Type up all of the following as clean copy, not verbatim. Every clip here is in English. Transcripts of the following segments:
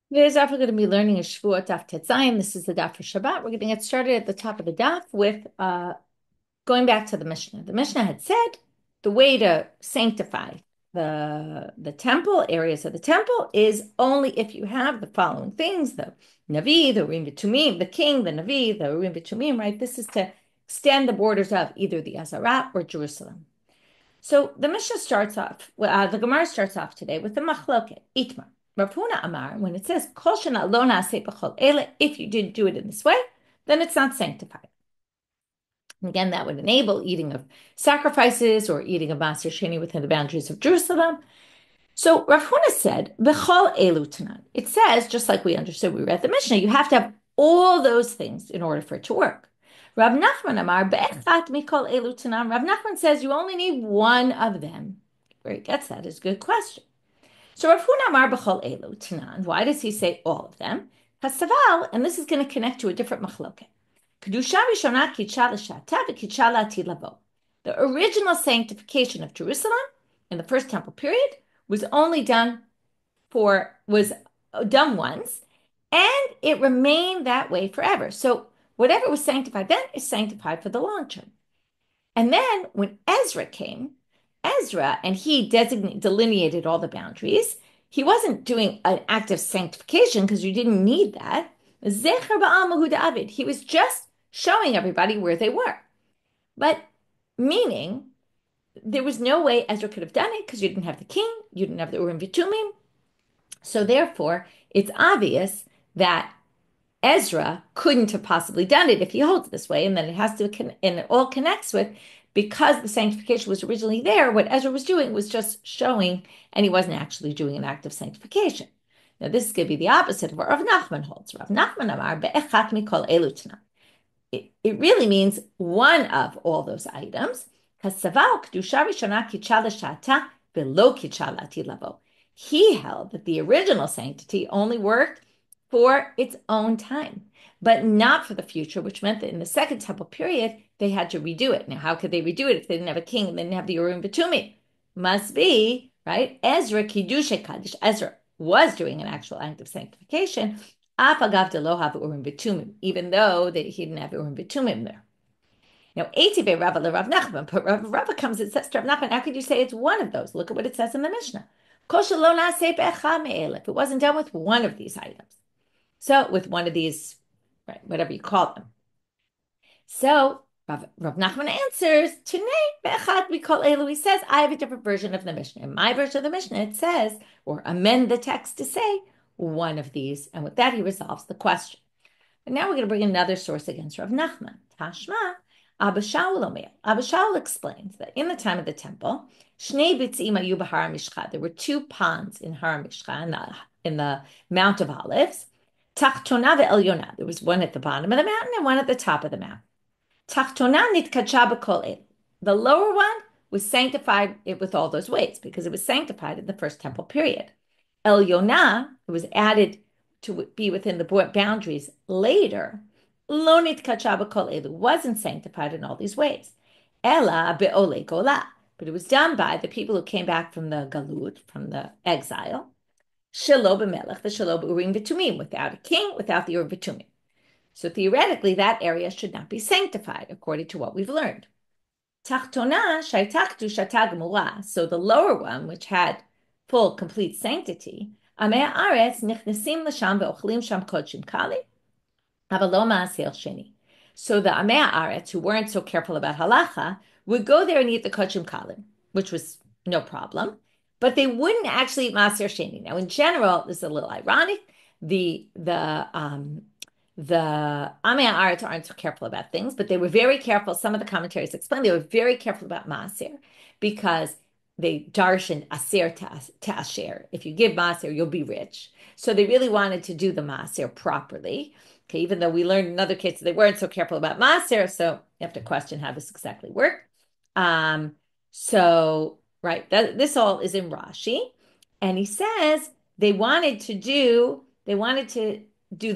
Today's daf we're going to be learning is Shvuot Daf Tetzayin. This is the daf for Shabbat. We're going to get started at the top of the daf with going back to the Mishnah. The Mishnah had said the way to sanctify the temple, areas of the temple, is only if you have the following things: the Navi, the Urim V'Tumim, the king, the Navi, the Urim V'Tumim. Right? This is to extend the borders of either the Azarah or Jerusalem. So the Mishnah starts off, the Gemara starts off today with the machloket, itmar. Rav Huna Amar, when it says, Kol shana lo na'aseh b'chol ele, if you didn't do it in this way, then it's not sanctified. And again, that would enable eating of sacrifices or eating of Maser Sheni within the boundaries of Jerusalem. So Rav Huna said, B'chol elu tanan. It says, just like we understood, we read the Mishnah, you have to have all those things in order for it to work. Rav Nachman Amar, Be'echat mikol elu tanan. Rav Nachman says you only need one of them. Where he gets that is a good question. So Rav Huna Amar B'chol elu tanan. Why does he say all of them? Hasaval, and this is going to connect to a different machloket. Kedusha Rishona kitcha l'shata v'kitcha la'atid labo. The original sanctification of Jerusalem in the first temple period was done once, and it remained that way forever. So whatever was sanctified then is sanctified for the long term. And then when Ezra came, and he delineated all the boundaries. He wasn't doing an act of sanctification because you didn't need that. Zecher ba'al mahud David. He was just showing everybody where they were. But meaning there was no way Ezra could have done it because you didn't have the king, you didn't have the Urim V'Tumim. So therefore, it's obvious that Ezra couldn't have possibly done it if he holds this way, and then and it all connects with, because the sanctification was originally there, what Ezra was doing was just showing, and he wasn't actually doing an act of sanctification. Now, this is going to be the opposite of what Rav Nachman holds. Rav Nachman Amar be'echat mikol elu tanan. It really means one of all those items. He held that the original sanctity only worked for its own time, but not for the future, which meant that in the second temple period, they had to redo it. Now, how could they redo it if they didn't have a king and they didn't have the Urim V'Tumim? Must be, right? Ezra Kiddushay Kaddish. Ezra was doing an actual act of sanctification, Afagav de lo have Urim V'Tumim, even though he didn't have Urim V'Tumim there. Now, Eitive Rava Rav Nachman, but Rava comes and says to Rav Nachman, how could you say it's one of those? Look at what it says in the Mishnah. If it wasn't done with one of these items. So with one of these, right, whatever you call them. So Rav Nachman answers, he says, I have a different version of the Mishnah. In my version of the Mishnah, it says, or amend the text to say, one of these. And with that, he resolves the question. But now we're going to bring another source against Rav Nachman. Tashma, Abba Shaul Omer. Abba Shaul explains that in the time of the temple, Shnei Bitzim Ayu B'Har Mishcha. There were two ponds in Har Mishcha, in the Mount of Olives. Tachtona ve'Elyona. There was one at the bottom of the mountain and one at the top of the mountain. Tachtona nitkacha b'kol el. The lower one was sanctified with all those ways because it was sanctified in the first temple period. Elyona, it was added to be within the boundaries later. Lo nitkacha b'kol elu, wasn't sanctified in all these ways. Ela be'ole gola. But it was done by the people who came back from the galut, from the exile. Shelo b'melech, the shelo b'urim v'tumim, without a king, without the urim v'tumim. So theoretically, that area should not be sanctified, according to what we've learned. Tachtona shaytachtu shatag. So the lower one, which had full, complete sanctity, amei aretz nichnesim l'sham ve'ochlim sham kodshim kali, avalo ma'aseh sheni. So the amei aretz, who weren't so careful about halacha, would go there and eat the kodshim kalim, which was no problem, but they wouldn't actually eat Maser Sheni. Now, in general, this is a little ironic. The Amei Aretz aren't so careful about things, but they were very careful. Some of the commentaries explain they were very careful about Maser because they darshan Aser to Asher. If you give Maser, you'll be rich. So they really wanted to do the Maser properly. Okay, even though we learned in other cases they weren't so careful about Maser, so you have to question how this exactly worked. Right, this all is in Rashi, and he says they wanted to do the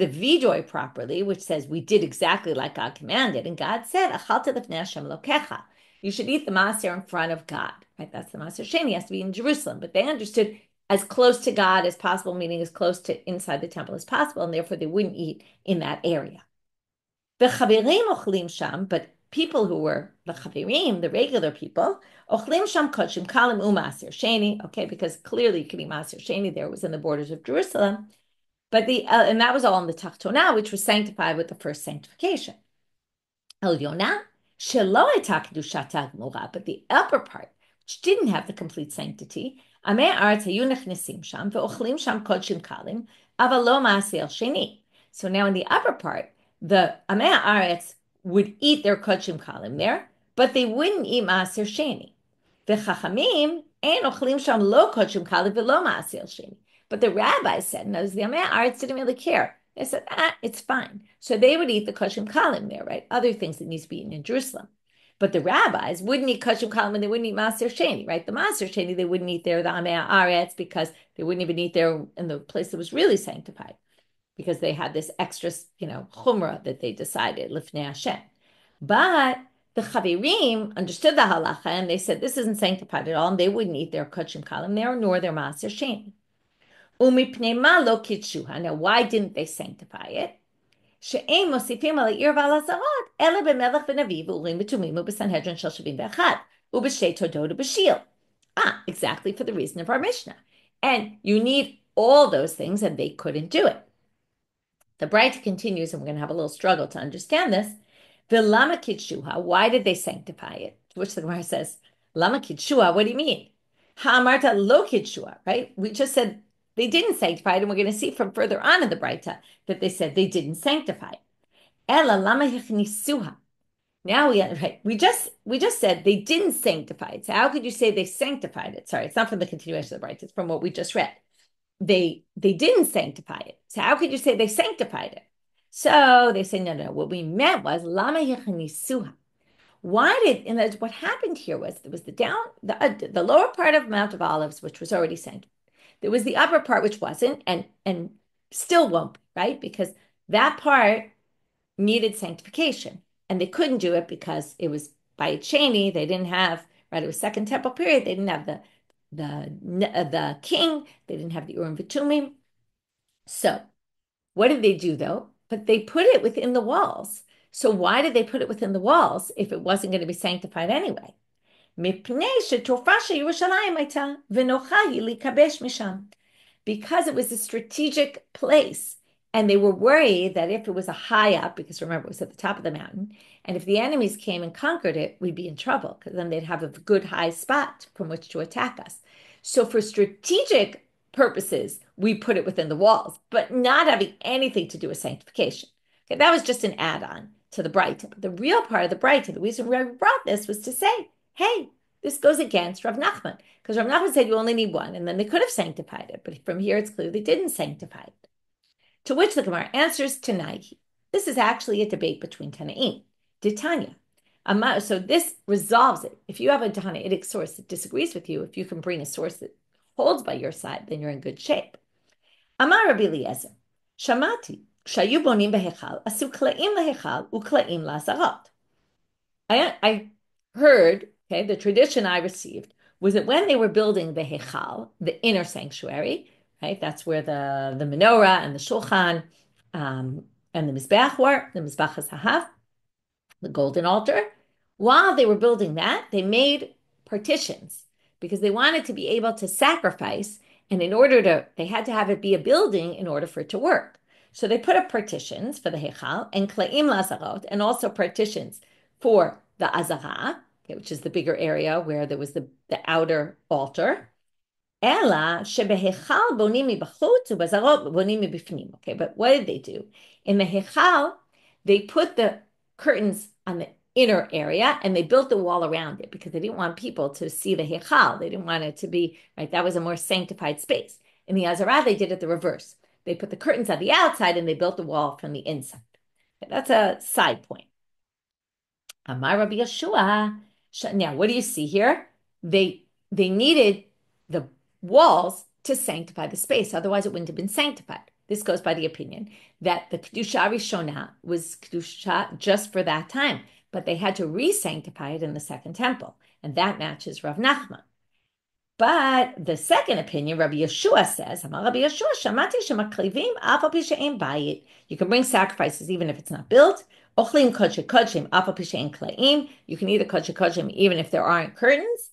vidoy properly, which says we did exactly like God commanded, and God said, "Achalta lefnei Hashem Elokecha." You should eat the maser in front of God. Right, that's the Maser Sheni, has to be in Jerusalem. But they understood as close to God as possible, meaning as close to inside the temple as possible, and therefore they wouldn't eat in that area. The chavirim ochlim sham, but people who were the chavirim, the regular people, ochlim sham kodshim kalim u'maser sheni. Okay, because clearly you can eat maser sheni there. It was in the borders of Jerusalem, but and that was all in the Tachtonah, which was sanctified with the first sanctification. El Yonah shelo etah kedushat ha'gemura, but the upper part, which didn't have the complete sanctity, amei aretz hayu nechnesim sham ve'ochlim sham kodshim kalim, aval lo maser sheni. So now in the upper part, the Amei Haaretz would eat their kodshim kalim there, but they wouldn't eat maaser sheni. The chachamim ein ochlim sham lo kodshim kalim v'lo maaser sheni. But the rabbis said, no, the Amei Haaretz didn't really care. They said, it's fine. So they would eat the kodshim kalim there, right? Other things that needs to be eaten in Jerusalem. But the rabbis wouldn't eat kodshim kalim and they wouldn't eat maaser sheni, right? The maaser sheni they wouldn't eat there, the Amei Haaretz, because they wouldn't even eat there in the place that was really sanctified, because they had this extra, chumrah that they decided, lifnei Hashem. But the chavirim understood the halacha, and they said this isn't sanctified at all, and they wouldn't eat their kodshim kalim there, nor their maaser sheni. Umipnei ma lo kitshuha. Now, why didn't they sanctify it? She'ein mosifim al ha'ir v'al hazarot, ele b'melech v'navi v'urim v'tumim u'b'sanhedrin shel shavim v'echad, u'b'shei todot u'b'shil. Exactly for the reason of our Mishnah. And you need all those things, and they couldn't do it. The Braita continues, and we're going to have a little struggle to understand this. The lama kitshuha, why did they sanctify it? To which the Gemara says, lama kitshuha, what do you mean? Ha'amarta lo kitshuha, right? We just said they didn't sanctify it, and we're going to see from further on in the Braita that they said they didn't sanctify it. Ela lama hichnisuha. Now we just said they didn't sanctify it. So how could you say they sanctified it? Sorry, it's not from the continuation of the Braita, it's from what we just read. They didn't sanctify it. So how could you say they sanctified it? So they say, no. What we meant was lama yechanisuha. Why did, and what happened here was there was the lower part of Mount of Olives, which was already sanctified. There was the upper part which wasn't, and still won't, right? Because that part needed sanctification, and they couldn't do it because it was by Sheni. They didn't have, right? It was Second Temple period. They didn't have the king. They didn't have the Urim V'Tumim. So what did they do though? But they put it within the walls. So why did they put it within the walls if it wasn't going to be sanctified anyway? Because it was a strategic place. And they were worried that if it was a high up, because remember, it was at the top of the mountain, and if the enemies came and conquered it, we'd be in trouble, because then they'd have a good high spot from which to attack us. So for strategic purposes, we put it within the walls, but not having anything to do with sanctification. Okay, that was just an add-on to the Braita. But the real part of the Braita, the reason we brought this was to say, hey, this goes against Rav Nachman, because Rav Nachman said you only need one, and then they could have sanctified it. But from here, it's clear they didn't sanctify it. To which the Gemara answers Tanai. This is actually a debate between Tanaim. Tanya. So this resolves it. If you have a Tanaitic source that disagrees with you, if you can bring a source that holds by your side, then you're in good shape. Amar Rabbi Eliezer, Shamati, Shayu bonim behechal, asu kla'im lahechal, ukla'im lazarot. I heard, okay, the tradition I received was that when they were building the Hechal, the inner sanctuary, right? That's where the menorah and the shulchan and the mizbeach were, the mizbeach hazahav, the golden altar. While they were building that, they made partitions because they wanted to be able to sacrifice, and they had to have it be a building in order for it to work. So they put up partitions for the Hechal and kla'im lazarot, and also partitions for the azara, okay, which is the bigger area where there was the outer altar. Ela shebehechal bonim mibachutz ubazarot bonim mibifnim. Okay, but what did they do? In the hechal, they put the curtains on the inner area and they built the wall around it because they didn't want people to see the hechal. They didn't want it to be, right, that was a more sanctified space. In the azara, they did it the reverse. They put the curtains on the outside and they built the wall from the inside. Okay, that's a side point. Amar Rabbi Yeshua. Now, what do you see here? They needed the walls to sanctify the space. Otherwise, it wouldn't have been sanctified. This goes by the opinion that the Kedusha Rishona was Kedusha just for that time, but they had to re-sanctify it in the Second Temple, and that matches Rav Nachman. But the second opinion, Rabbi Yeshua says, Rabbi Yeshua, Shamati shemaklivim af al pi she'ein bayit. You can bring sacrifices even if it's not built. Ochlim kodesh kodeshim af al pi she'ein klaim. You can eat a kodesh kodeshim even if there aren't curtains.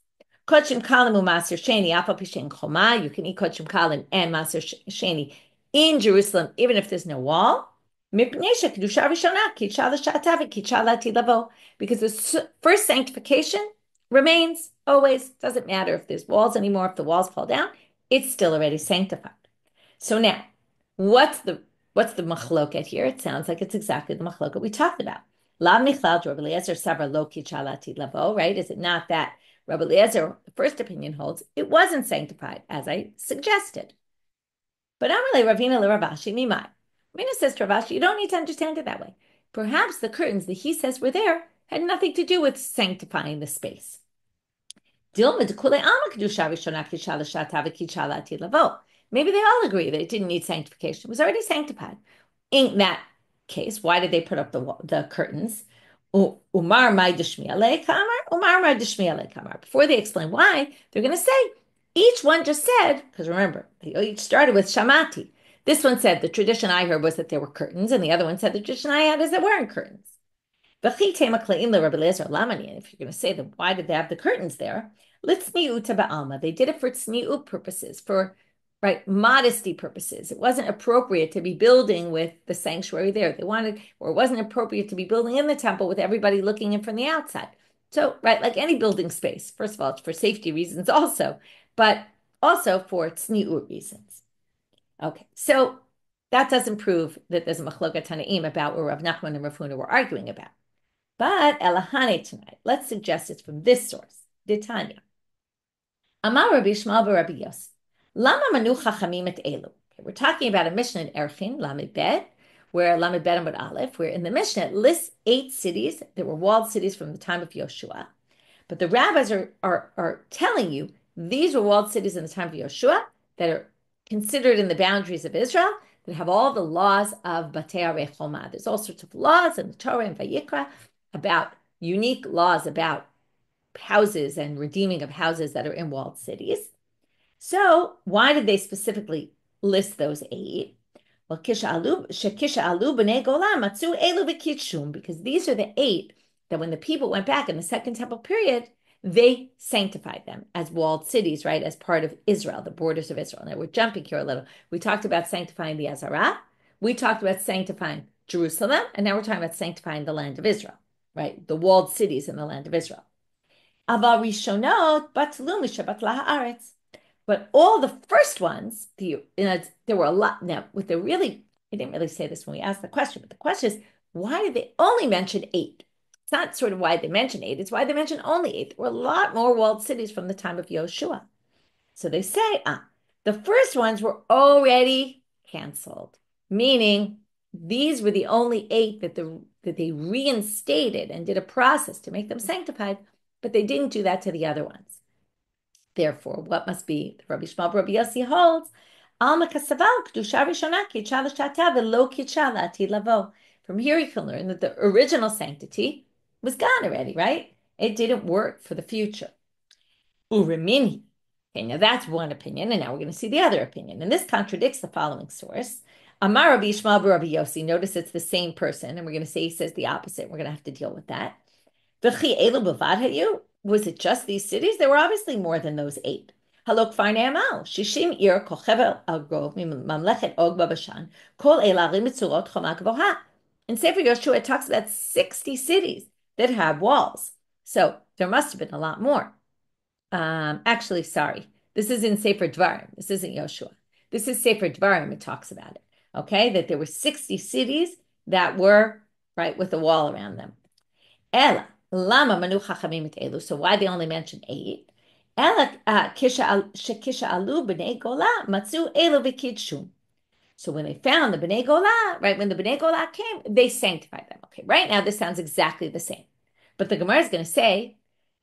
Kodeshim kalim u'maser sheni af al pi she'ein choma. You can eat kodeshim kalim and maser sheni in Jerusalem even if there's no wall. Because the first sanctification remains always. Doesn't matter if there's walls anymore. If the walls fall down, it's still already sanctified. So now, what's the machloket here? It sounds like it's exactly the machloket we talked about. Lav nichlal Rabbi Eliezer savra lo kichalati lavo. Right? Is it not that Rabbi Eliezer, the first opinion holds, it wasn't sanctified as I suggested? But Amalei Ravina le Ravashi mimai. Ravina says to Ravashi, you don't need to understand it that way. Perhaps the curtains that he says were there had nothing to do with sanctifying the space. Maybe they all agree that it didn't need sanctification. It was already sanctified. In that case, why did they put up the curtains? Before they explain why, they're going to say, each one just said, because remember, they each started with Shamati. This one said, the tradition I heard was that there were curtains, and the other one said, the tradition I had is there weren't curtains. If you're going to say that, why did they have the curtains there? They did it for tzniut purposes, for modesty purposes. It wasn't appropriate to be building with the sanctuary there. They wanted, or it wasn't appropriate to be building in the temple with everybody looking in from the outside. So, like any building space, first of all, it's for safety reasons also, but also for tzniut reasons. Okay, so that doesn't prove that there's a machloket tanaim about what Rav Nachman and Rav Huna were arguing about. But Elahane tonight, let's suggest it's from this source, Ditanya. Amar Rabbi Shmuel Rabbi Yossi. Lama manu chachamim et elu. We're talking about a Mishnah in Erchin, Lamed Bet, where Lamed Bet Amud Aleph, where in the Mishnah it lists 8 cities that were walled cities from the time of Yoshua. But the rabbis are telling you these were walled cities in the time of Yoshua that are considered in the boundaries of Israel, that have all the laws of Batei Arei. There's all sorts of laws in the Torah and Vayikra about unique laws about houses and redeeming of houses that are in walled cities. So why did they specifically list those 8? Well, because these are the 8 that when the people went back in the Second Temple period, they sanctified them as walled cities, right, as part of Israel, the borders of Israel. Now, we're jumping here a little. We talked about sanctifying the Azarah. We talked about sanctifying Jerusalem, and now we're talking about sanctifying the land of Israel, right, the walled cities in the land of Israel. But all the first ones, there were a lot. Now, I didn't really say this when we asked the question, but the question is, why did they only mention 8? It's not sort of why they mention 8, it's why they mention only 8. There were a lot more walled cities from the time of Yoshua. So they say, the first ones were already canceled, meaning these were the only 8 that they reinstated and did a process to make them sanctified, but they didn't do that to the other ones. Therefore, what must be Rabbi Shmuel Rabbi Yossi holds? From here you can learn that the original sanctity was gone already, right? It didn't work for the future. Urimini. Okay, now that's one opinion, and now we're going to see the other opinion. And this contradicts the following source. Amar Rabbi Shmuel Rabbi Yossi. Notice it's the same person, and we're going to say he says the opposite. We're going to have to deal with that. Was it just these cities? There were obviously more than those 8. Halok Farneamal, Shishim Ir Kochevel Al Grov Mamlechet Og Babashan, Kol Elarim Mitzurot Chomak Voha. In Sefer Yoshua, it talks about 60 cities that have walls. So there must have been a lot more. Actually, sorry. This is in Sefer Dvarim. This isn't Yoshua. This is Sefer Dvarim. It talks about it. Okay, that there were 60 cities that were, right, with a wall around them. Ella. Lama manu chachamim et elu. So why they only mention 8? Shekisha alu b'nei gola matzu elu v'kidshum. So when they found the b'nei gola, right, when the b'nei gola came, they sanctified them. Okay, right now this sounds exactly the same. But the Gemara is going to say,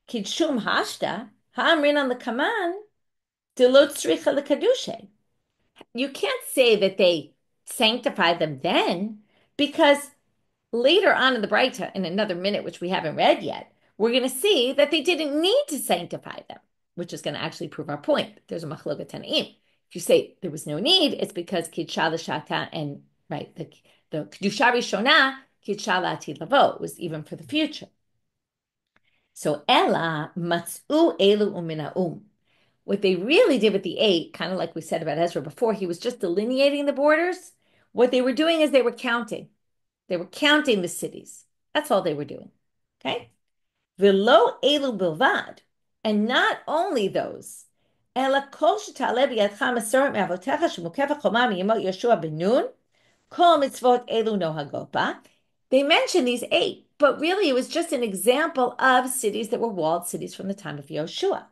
kidshum hashta ha'amrin on the kaman delot tzricha lekadushe. You can't say that they sanctified them then, because later on in the Braita, in another minute, which we haven't read yet, we're going to see that they didn't need to sanctify them. which is going to actually prove our point. There's a machloket tanaim. If you say there was no need, it's because kidsha l'shata and right the kedusha rishona kidsha la'atid lavo was even for the future. So ella matzu elu u'mina'um. What they really did with the 8, kind of like we said about Ezra before, he was just delineating the borders. What they were doing is they were counting. They were counting the cities. That's all they were doing. Okay? Velo elu bilvad. And not only those. Ela kol shetaleh b'yadcha masoret me'avotecha shemukefet choma miyemot Yeshua ben Nun. Kol mitzvot elu nohagot ba. They mentioned these 8, but really it was just an example of cities that were walled cities from the time of Yoshua.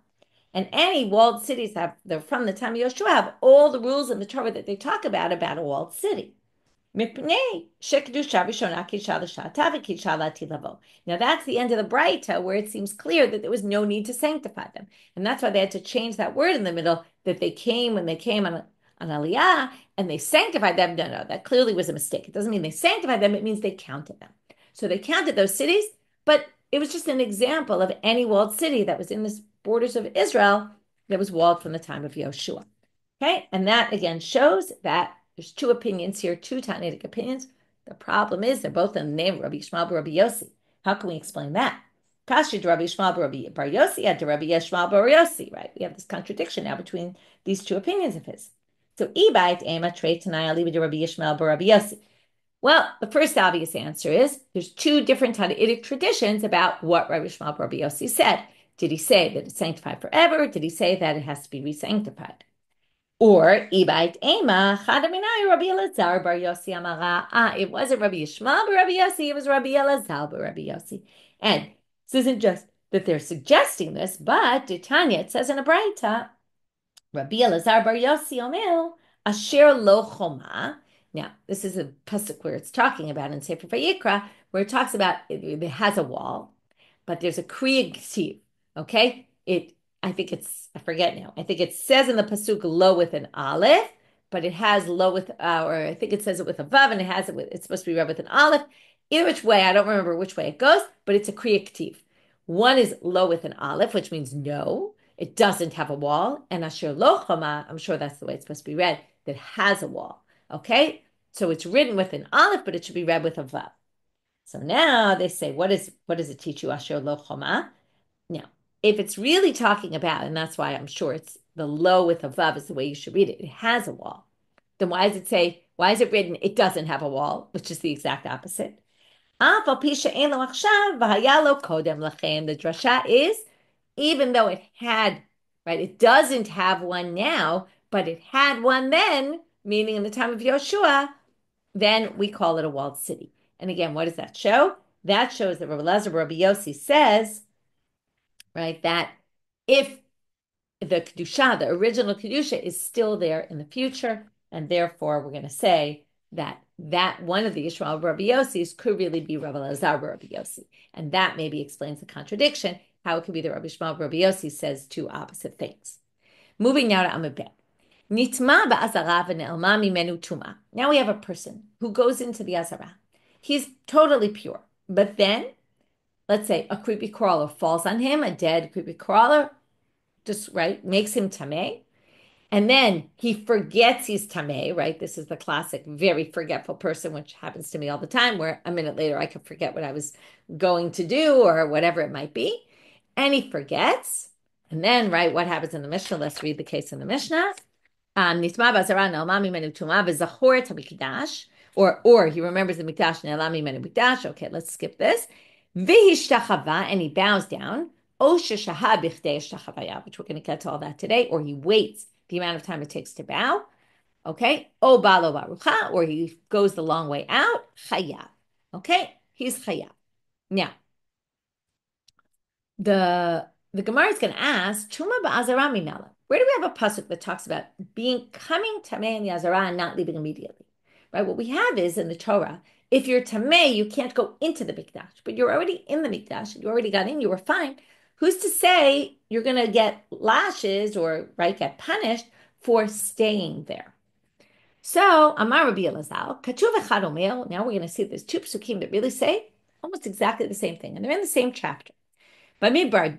And any walled cities they're from the time of Yoshua have all the rules in the Torah that they talk about a walled city. Now that's the end of the Braita where it seems clear that there was no need to sanctify them. And that's why they had to change that word in the middle, that when they came on Aliyah and they sanctified them. No, that clearly was a mistake. It doesn't mean they sanctified them, it means they counted them. So they counted those cities, but it was just an example of any walled city that was in the borders of Israel that was walled from the time of Yoshua. Okay, and that again shows that there's 2 opinions here, 2 Talmudic opinions. The problem is they're both in the name of Rabbi Yishmael bar Rabbi Yossi. How can we explain that? Kashi Rabbi Yishmael bar Yossi and Rabbi Yishmael bar Yossi, right? We have this contradiction now between these 2 opinions of his. So Ibait Ema Trei Tanai Aliba Rabbi Yishmael bar Rabbi Yossi. Well, the first obvious answer is there's 2 different Talmudic traditions about what Rabbi Yishmael bar Rabbi Yossi said. Did he say that it's sanctified forever? Did he say that it has to be re-sanctified? Or Ibait Ema Chadaminai Rabbi Elazar bar Yossi Amara. It wasn't Rabbi Yishmael bar Rabbi Yossi, it was Rabbi Elazar bar Rabbi Yossi. And this isn't just that they're suggesting this, but Tanya, it says in a Braita, Rabbi Elazar bar Yossi Omer Asher lo choma. Now, this is a pasuk where it's talking about in Sefer Vayikra, where it talks about it has a wall, but there's a kriyig ktiv. Okay, I forget now. I think it says in the pasuk lo with an aleph, but it has lo with, or I think it says it with a vav, and it's supposed to be read with an aleph. Either which way, I don't remember which way it goes, but it's a kriyig ktiv. One is lo with an aleph, which means no, it doesn't have a wall, and asher lo choma, I'm sure that's the way it's supposed to be read, that has a wall. Okay, so it's written with an aleph, but it should be read with a vav. So now they say, what does it teach you, asher lo choma? Now, if it's really talking about, and that's why I'm sure it's the lo with a vav is the way you should read it, it has a wall. Then why is it written, it doesn't have a wall, which is the exact opposite? The drasha is, even though it had, right, it doesn't have one now, but it had one then, meaning in the time of Yoshua, then we call it a walled city. And again, what does that show? That shows that Rabbi Elazar Rabbi Yossi says, right, that if the Kedusha, the original Kedusha, is still there in the future, and therefore we're going to say that one of the Yishmael Rabbi Yossis could really be Rabbi Elazar Rabbi Yossi. And that maybe explains the contradiction, how it could be that Rabbi Yishmael Rabbi Yossi says 2 opposite things. Moving now to Amud Bet. Nitma ba'azara v'ne'elma mimenu tuma. Now we have a person who goes into the Azara. He's totally pure. But then, let's say a creepy crawler falls on him, a dead creepy crawler, just, right, makes him tameh. And then he forgets he's tameh, right? This is the classic, very forgetful person, which happens to me all the time, where a minute later I could forget what I was going to do or whatever it might be. And he forgets. And then, right, what happens in the Mishnah? Let's read the case in the Mishnah. Nitma b'azara ne'elma mimenu tuma v'zachor et hamikdash. Or he remembers the mikdash ne'elma mimenu mikdash. Okay, let's skip this. V'hishtachava, and he bows down. O sheshaha b'chdei hishtachavaya, which we're going to get to all that today. Or he waits the amount of time it takes to bow. Okay. O balo barucha, or he goes the long way out. Chayav. Okay, he's chayav. Now, the Gemara is going to ask, Tuma ba'azara minala. Where do we have a pasuk that talks about coming tameh in the azara and not leaving immediately? Right. What we have is in the Torah, if you're tameh, you can't go into the mikdash, but you're already in the mikdash. You already got in. You were fine. Who's to say you're going to get lashes or, right, get punished for staying there? So Amar Rabbi Elazar, Katuv Echad Omer. Now we're going to see there's 2 psukim that really say almost exactly the same thing, and they're in the same chapter. Bamidbar,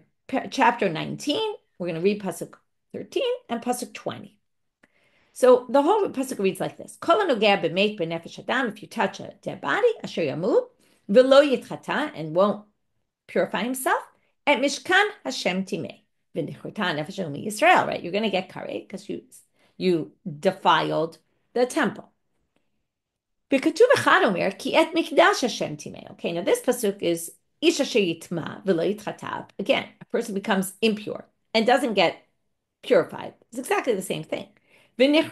chapter 19, We're going to read Pasuk 13 and Pasuk 20. So the whole pasuk reads like this: if you touch a dead body, asher yamut, v'lo yitchata, and won't purify himself, at Mishkan Hashem timei, v'nichurta nefesh Yisrael. Right, you're going to get karet because you defiled the temple. B'katuv echad omer ki et mikdash Hashem timei. Okay, now this pasuk is ish asher yitma v'lo yitchata. Again, a person becomes impure and doesn't get purified. It's exactly the same thing. You're going to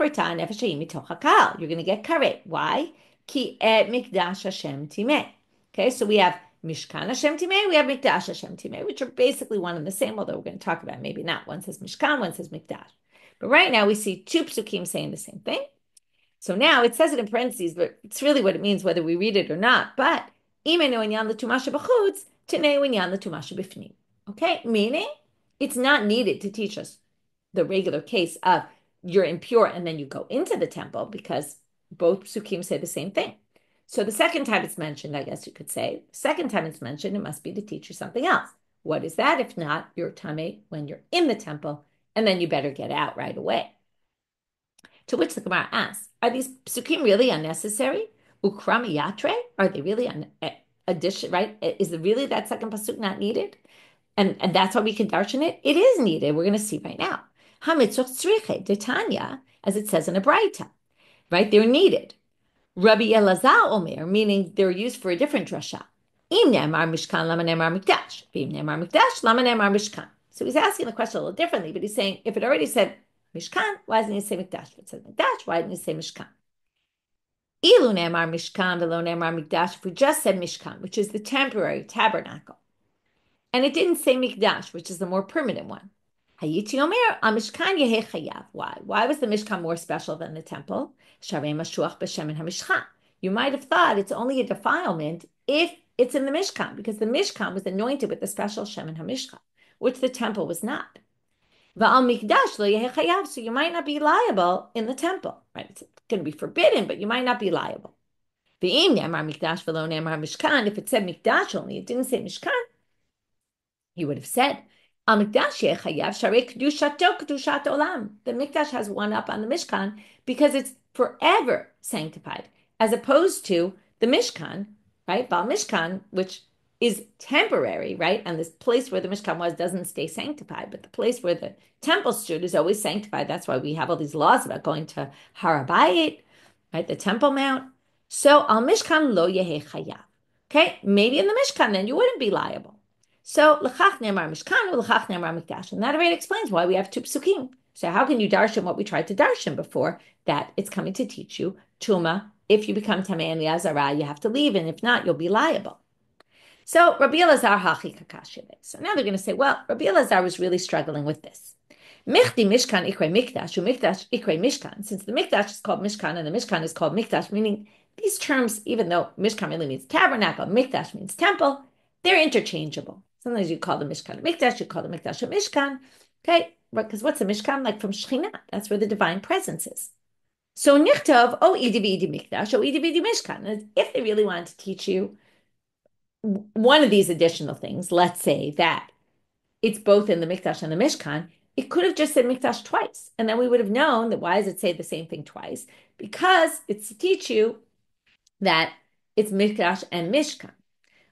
get karet. Why? Ki et mikdash Hashem timei. Okay, so we have Mishkan Hashem timei, we have Mikdash Hashem timei, which are basically one and the same, although we're going to talk about maybe not. One says Mishkan, one says Mikdash. But right now we see two psukim saying the same thing. So now it says it in parentheses, but it's really what it means whether we read it or not. But okay, meaning it's not needed to teach us the regular case of you're impure and then you go into the temple, because both psukim say the same thing. So the second time it's mentioned, I guess you could say, the second time it's mentioned, it must be to teach you something else. What is that? If not, you're tamei when you're in the temple, and then you better get out right away. To which the Gemara asks, are these psukim really unnecessary? Ukram yatre? Are they really addition, right? Is it really that second pasuk not needed? And that's why we can darshan it? It is needed. We're going to see right now. Hamitzvot tzriche detanya, as it says in a Braita, right? They're needed. Rabbi Elazar Omer, meaning they're used for a different drasha. Im ne'emar mishkan lama ne'emar mikdash. Im ne'emar mikdash lama ne'emar mishkan. So he's asking the question a little differently, but he's saying, if it already said mishkan, why doesn't he say mikdash? If it says mikdash, why didn't he say mishkan? Ilu ne'emar mishkan velo ne'emar mikdash. If we just said mishkan, which is the temporary tabernacle, and it didn't say mikdash, which is the more permanent one. Hayiti Omer, Mishkan Yehei Chayav. Why? Why was the Mishkan more special than the temple? Sharei Mashuach b'Shemen HaMishkan. You might have thought it's only a defilement if it's in the Mishkan, because the Mishkan was anointed with the special Shemen HaMishkan, which the temple was not. Va'al Mikdash lo Yehei Chayav, so you might not be liable in the temple. Right? It's going to be forbidden, but you might not be liable. V'im Ne'emar Mikdash v'lo Ne'emar Mishkan. If it said Mikdash only, it didn't say Mishkan, he would have said, the Mikdash has one up on the Mishkan because it's forever sanctified, as opposed to the Mishkan, right? Baal Mishkan, which is temporary, right? And this place where the Mishkan was doesn't stay sanctified, but the place where the temple stood is always sanctified. That's why we have all these laws about going to Har HaBayit, right? The Temple Mount. So al Mishkan lo yehei chayav. Okay, maybe in the Mishkan then you wouldn't be liable. So l'chach ne'emar mishkan, l'chach ne'emar mikdash, and that already explains why we have two psukim. So how can you darshan what we tried to darshan before? That it's coming to teach you tuma. If you become tamei and liazara, you have to leave, and if not, you'll be liable. So Rabbi Elazar hachi kakashive. So now they're going to say, well, Rabbi Elazar was really struggling with this. Michti mishkan ikrei mikdash, mikdash ikrei mishkan. Since the mikdash is called mishkan and the mishkan is called mikdash, meaning these terms, even though mishkan really means tabernacle, mikdash means temple, they're interchangeable. Sometimes you call the Mishkan a Mikdash, you call the Mikdash a Mishkan. Okay, because what's a Mishkan? Like from Shekhinah. That's where the divine presence is. So Nichtov, Idi Mikdash, Idi Mishkan. And if they really wanted to teach you one of these additional things, let's say that it's both in the Mikdash and the Mishkan, it could have just said Mikdash twice. And then we would have known that why does it say the same thing twice? Because it's to teach you that it's Mikdash and Mishkan,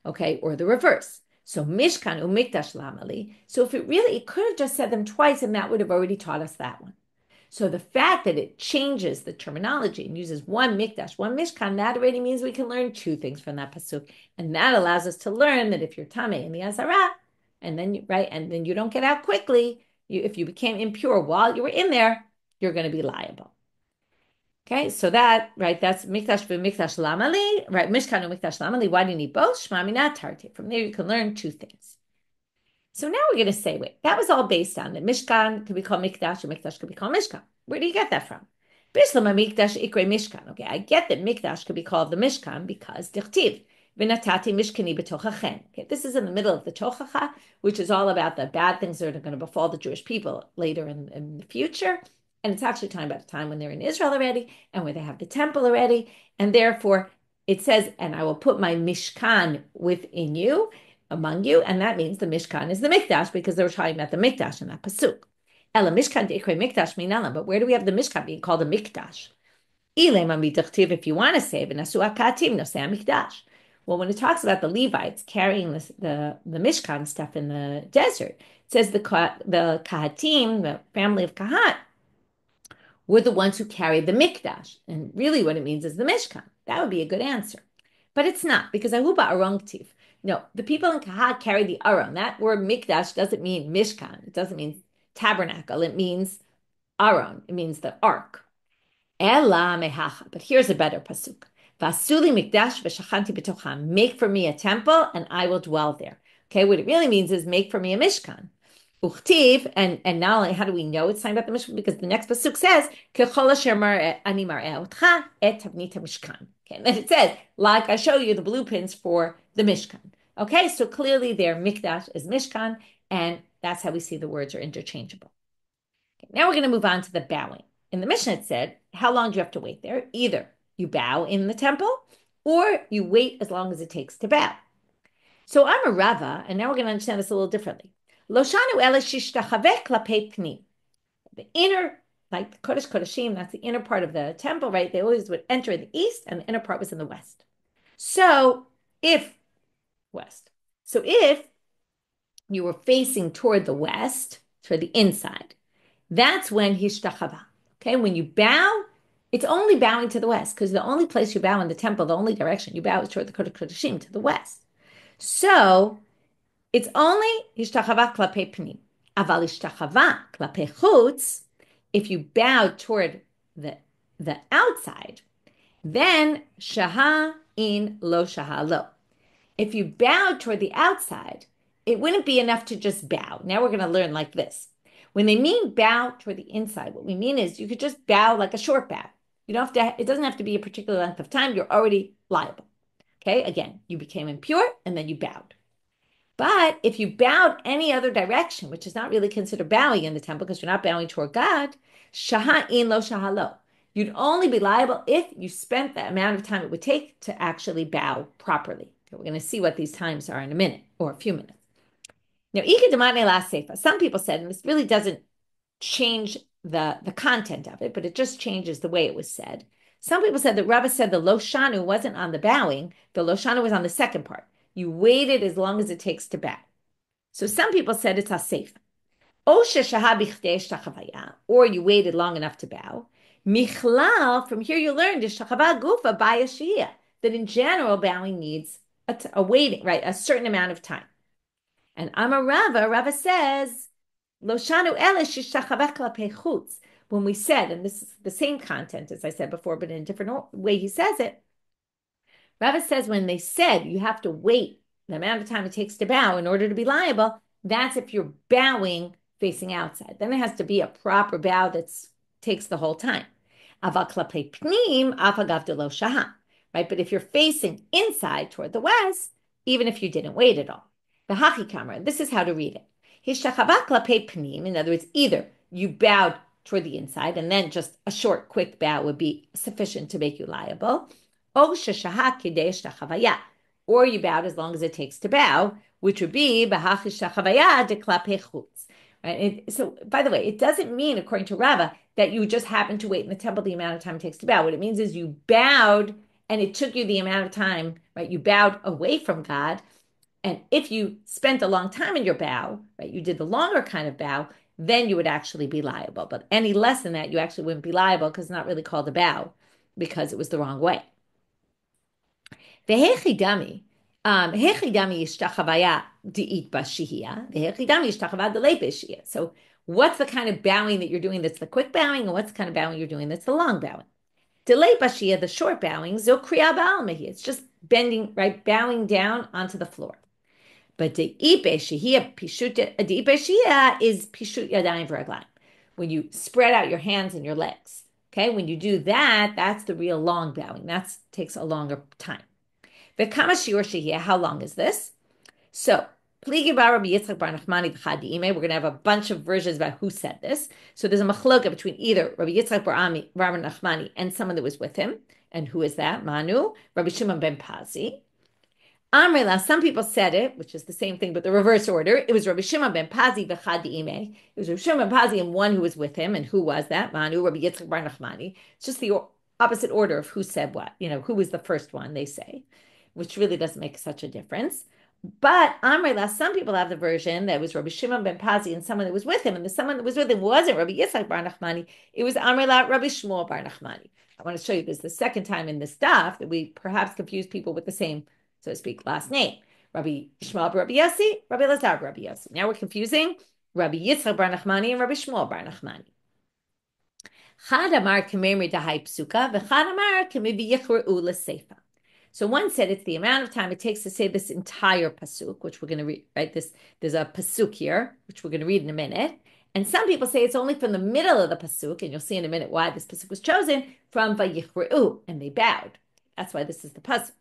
okay, or the reverse. So Mishkan umikdash lamali. So if it could have just said them twice, and that would have already taught us that one. So the fact that it changes the terminology and uses one mikdash, one mishkan, that already means we can learn two things from that pasuk, and that allows us to learn that if you're tamei in the azara, and then you don't get out quickly, if you became impure while you were in there, you're going to be liable. Okay, so that's mikdash v'mikdash lamali, right? Mishkan and mikdash lamali. Why do you need both? Shema minat tarte. From there, you can learn two things. So now we're going to say, wait, that was all based on that Mishkan could be called mikdash, or mikdash could be called mishkan. Where do you get that from? Bislama mikdash ikrei mishkan. Okay, I get that mikdash could be called the mishkan because dichtiv v'natati mishkani b'tochachen. Okay, this is in the middle of the tochacha, which is all about the bad things that are going to befall the Jewish people later in the future. And it's actually talking about the time when they're in Israel already and where they have the temple already. And therefore, it says, and I will put my mishkan within you. among you, and that means the Mishkan is the Mikdash because they were talking about the Mikdash in that pasuk. Ela Mishkan deikre Mikdash minala, but where do we have the Mishkan being called a Mikdash? If you want to say v'nasu akatim nosei Mikdash. Well, when it talks about the Levites carrying the Mishkan stuff in the desert, it says the Kahatim, the family of Kahat, were the ones who carried the Mikdash. And really what it means is the Mishkan. That would be a good answer. But it's not, because Ahuba Aron Ktiv. No, the people in Kahat carried the Aron. That word Mikdash doesn't mean Mishkan. It doesn't mean tabernacle. It means Aron. It means the ark. Ela mehacha. But here's a better pasuk. Vasuli mikdash v'shachanti b'tocham. Make for me a temple, and I will dwell there. Okay, what it really means is make for me a mishkan. Uchtiv, and not only how do we know it's talking about the mishkan, because the next pasuk says, Kechol asher ani mar'eh otcha et tavnit mishkan. Okay, and then it says, like I show you the blueprints for the mishkan. Okay, so clearly their mikdash is mishkan, and that's how we see the words are interchangeable. Okay, now we're going to move on to the bowing. In the Mishnah, it said, how long do you have to wait there? Either you bow in the temple or you wait as long as it takes to bow. So I'm a Rava, and now we're going to understand this a little differently. Loshanu ela shishtachaveh klapei pnim. The inner, like the Kodesh Kodeshim, that's the inner part of the temple, right? They always would enter in the east, and the inner part was in the west. So if you were facing toward the west, toward the inside, that's when hishtachava. Okay, when you bow, it's only bowing to the west, because the only place you bow in the temple, the only direction you bow is toward the Kodesh Kodeshim, to the west. So it's only hishtachava klapei pnim. Aval hishtachava klapei chutz. If you bow toward the outside, then shaha in lo shaha lo. If you bow toward the outside, it wouldn't be enough to just bow. Now we're going to learn like this. When they mean bow toward the inside, what we mean is you could just bow like a short bow. You don't have to, it doesn't have to be a particular length of time. You're already liable. Okay, again, you became impure and then you bowed. But if you bowed any other direction, which is not really considered bowing in the temple because you're not bowing toward God, shaha in lo shaha lo. You'd only be liable if you spent the amount of time it would take to actually bow properly. Okay, we're going to see what these times are in a minute or a few minutes. Now, some people said, and this really doesn't change the content of it, but it just changes the way it was said. Some people said that Rava said the Loshanu wasn't on the bowing, the Loshanu was on the second part. You waited as long as it takes to bow. So some people said it's Haseifa. Or you waited long enough to bow. Michlal, from here you learned gufa bayashia, that in general bowing needs a waiting, right, a certain amount of time. And Amar Rava says, Loshanu chutz. When we said, and this is the same content as I said before, but in a different way he says it, Rava says when they said you have to wait the amount of time it takes to bow in order to be liable, that's if you're bowing facing outside. Then it has to be a proper bow that takes the whole time. Aval klapei pnim afagav de lo shaha. Right? But if you're facing inside toward the west, even if you didn't wait at all. The Hachi Kamra, this is how to read it. Hishtachava klapei pnim, in other words, either you bowed toward the inside and then just a short, quick bow would be sufficient to make you liable, or you bowed as long as it takes to bow, which would be b'hachishtachavaya de klapei chutz. Right? So, by the way, it doesn't mean, according to Rava, that you just happen to wait in the temple the amount of time it takes to bow. What it means is you bowed and it took you the amount of time, right? You bowed away from God. And if you spent a long time in your bow, right, you did the longer kind of bow, then you would actually be liable. But any less than that, you actually wouldn't be liable because it's not really called a bow because it was the wrong way. Vehechidami yishtachavaya di'it bashihia. Vehechidami yishtachavad delei bashihia. So what's the kind of bowing that you're doing that's the quick bowing, and what's the kind of bowing you're doing that's the long bowing? Delei bashihia, the short bowing, zil kriya ba'almehi. It's just bending, right, bowing down onto the floor. But the ipeshia is pishut yadayim v'raglayim. When you spread out your hands and your legs. Okay, when you do that, that's the real long bowing. That takes a longer time. V'kama shiur shehia, how long is this? So, Pligi bar Rabbi Yitzchak bar Nachmani v'chadi ime. We're going to have a bunch of versions about who said this. So there's a machloka between either Rabbi Yitzchak bar Nachmani and someone that was with him. And who is that? Manu, Rabbi Shimon ben Pazi. Amrila, some people said it, which is the same thing, but the reverse order. It was Rabbi Shimon ben Pazi v'chad ime. It was Rabbi Shimon ben Pazi and one who was with him. And who was that? Manu, Rabbi Yitzchak bar Nachmani. It's just the opposite order of who said what. Who was the first one, they say, which really doesn't make such a difference. But Amrila, some people have the version that was Rabbi Shimon ben Pazi and someone that was with him. And the someone that was with him wasn't Rabbi Yitzchak bar Nachmani. It was Amrila, Rabbi Shmuel bar Nachmani. I want to show you this the second time in this stuff that we perhaps confuse people with the same, so to speak, last name. Rabbi Shmuel bar Rabbi Yossi, Rabbi Elazar bar Rabbi Yossi. Now we're confusing Rabbi Yitzchak bar Nachmani and Rabbi Shmuel bar Nachmani. Chad amar k'meimri dahai psuka, v'chad amar k'mivi yichre'u l'seifa. So one said it's the amount of time it takes to say this entire pasuk, which we're going to read, right? There's a pasuk here, which we're going to read in a minute. And some people say it's only from the middle of the pasuk, and you'll see in a minute why this pasuk was chosen, from vayichre'u, and they bowed. That's why this is the pasuk.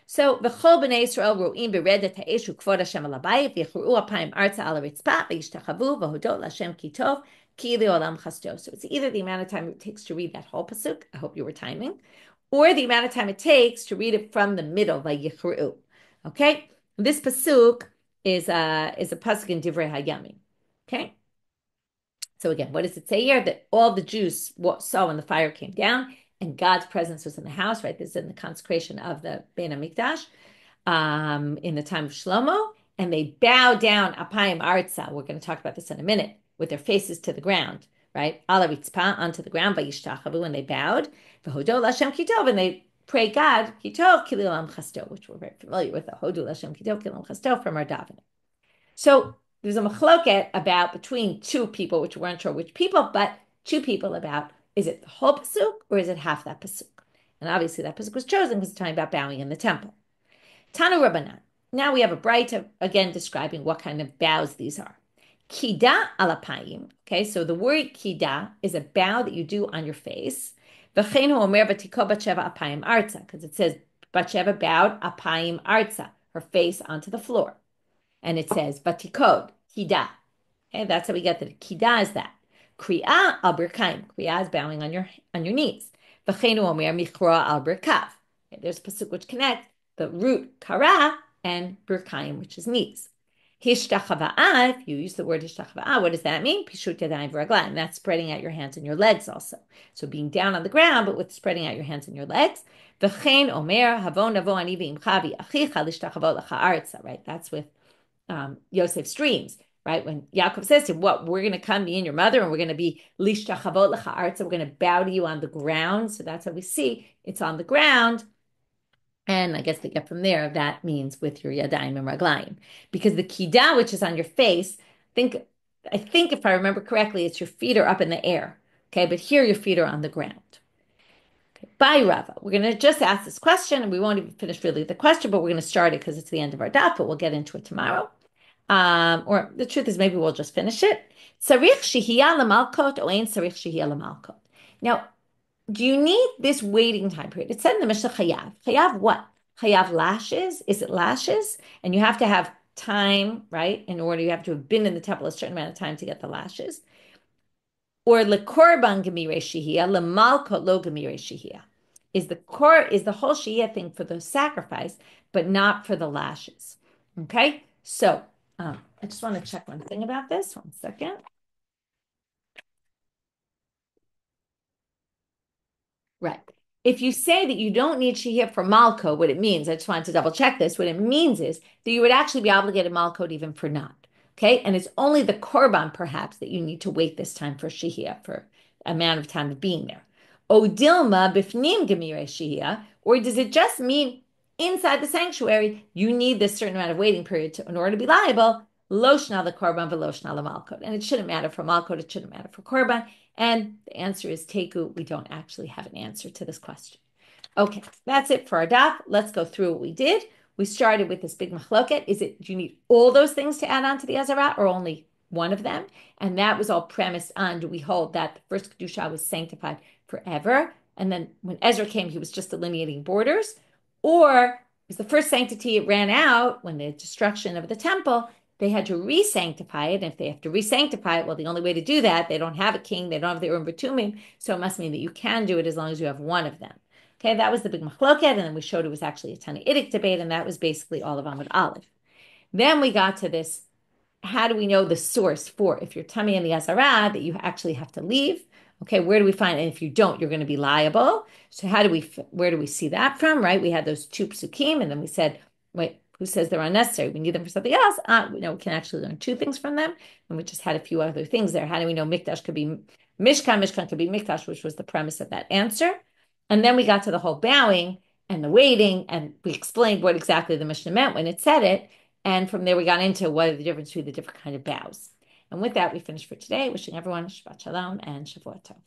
So v'chol b'nei Yisrael ro'im b'redet ha'eshu kvod Hashem al habayit v'yichre'u apayim arza al haritzpah v'yishtachavu v'hodot l'Hashem ki tov ki li'olam chasto. So it's either the amount of time it takes to read that whole pasuk, I hope you were timing, or the amount of time it takes to read it from the middle, vayichre'u. Okay? This pasuk is a pasuk in Divrei Hayamim. Okay? So again, what does it say here? That all the Jews saw when the fire came down and God's presence was in the house, right? This is in the consecration of the Bein HaMikdash in the time of Shlomo, and they bow down apayim arza. We're going to talk about this in a minute, with their faces to the ground, right? Ala ritzpah, onto the ground, vayishtachavu, and they bowed. V'hodol Hashem kitov, and they pray God, kitov kililam chasto, which we're very familiar with, the hodol Hashem kitov kililam chasto from our davening. So there's a machloket about between two people, which we weren't sure which people, but two people about, is it the whole pasuk or is it half that pasuk? And obviously that pasuk was chosen because it's talking about bowing in the temple. Tanu Rabbanan. Now we have a bright, again, describing what kind of bows these are. Kida alapayim. Okay, so the word kida is a bow that you do on your face. V'cheinu omer v'tiko batsheva apayim arza, because it says Batsheva bowed apayim arza, her face onto the floor. And it says vatikod, kida. Okay, that's how we get the kida is that. Kriya al birkaim. Kriya is bowing on your knees. V'cheinu omer michra al birkav. Okay, there's a pasuk which connects the root kara and birkaim, which is knees. Hishtachava'ah, if you use the word hishtachava'ah, what does that mean? Pishut yadayim v'raglayim. That's spreading out your hands and your legs also. So being down on the ground, but with spreading out your hands and your legs. V'chein omer havon navo ani v'imcha v'achicha lishtachavot lecha aretza. Right, that's with Yosef's dreams, right? When Yaakov says to him, what, we're going to come, me and your mother, and we're going to be lishtachavot lecha aretza, we're going to bow to you on the ground. So that's how we see it's on the ground. And I guess they get from there, that means with your yadayim and raglayim. Because the kida, which is on your face, I think if I remember correctly, it's your feet are up in the air. Okay, but here your feet are on the ground. Okay. Bye, Rava. We're going to just ask this question, and we won't even finish really the question, but we're going to start it because it's the end of our daf, but we'll get into it tomorrow. Or the truth is maybe we'll just finish it. Sarich shehiyah lemalkot or ein sarich shehiyah lemalkot. Now, do you need this waiting time period? It said in the Mishnah chayav. Chayav what? Chayav lashes? Is it lashes? And you have to have time, right? In order, you have to have been in the temple a certain amount of time to get the lashes. Or lekorban gemire shehiyah, lemalkot lo gemire shehiyah. Is the whole shehiyah thing for the sacrifice, but not for the lashes. Okay? So, I just want to check one thing about this. 1 second. Right. If you say that you don't need shehiyah for malko, what it means, I just wanted to double check this, what it means is that you would actually be obligated malkot even for not. Okay? And it's only the korban, perhaps, that you need to wait this time for shehiyah, for amount of time of being there. O dilma bifnim gemire shehiyah, or does it just mean inside the sanctuary, you need this certain amount of waiting period in order to be liable? Loshna the korban veloshna the malkot. And it shouldn't matter for malkot, it shouldn't matter for korban. And the answer is teku. We don't actually have an answer to this question. Okay, that's it for our daf. Let's go through what we did. We started with this big machloket. Do you need all those things to add on to the Azara or only one of them? And that was all premised on, do we hold that the first Kedusha was sanctified forever? And then when Ezra came, he was just delineating borders? Or was the first sanctity, it ran out when the destruction of the temple, they had to re-sanctify it. And if they have to re-sanctify it, well, the only way to do that, they don't have a king, they don't have the Urim V'Tumim, so it must mean that you can do it as long as you have one of them. Okay, that was the big machloket, and then we showed it was actually a Tannaitic debate, and that was basically all of Amud Aleph. Then we got to this, how do we know the source for if you're tummy in the Azara that you actually have to leave? Okay, where do we find it? And if you don't, you're going to be liable. So where do we see that from, right? We had those two psukim, and then we said, wait, who says they're unnecessary? We need them for something else. We know we can actually learn two things from them. And we just had a few other things there. How do we know Mikdash could be Mishkan, Mishkan could be Mikdash, which was the premise of that answer. And then we got to the whole bowing and the waiting, and we explained what exactly the Mishnah meant when it said it. And from there, we got into what are the difference between the different kind of bows. And with that, we finish for today. Wishing everyone Shabbat Shalom and Shavuot Tov.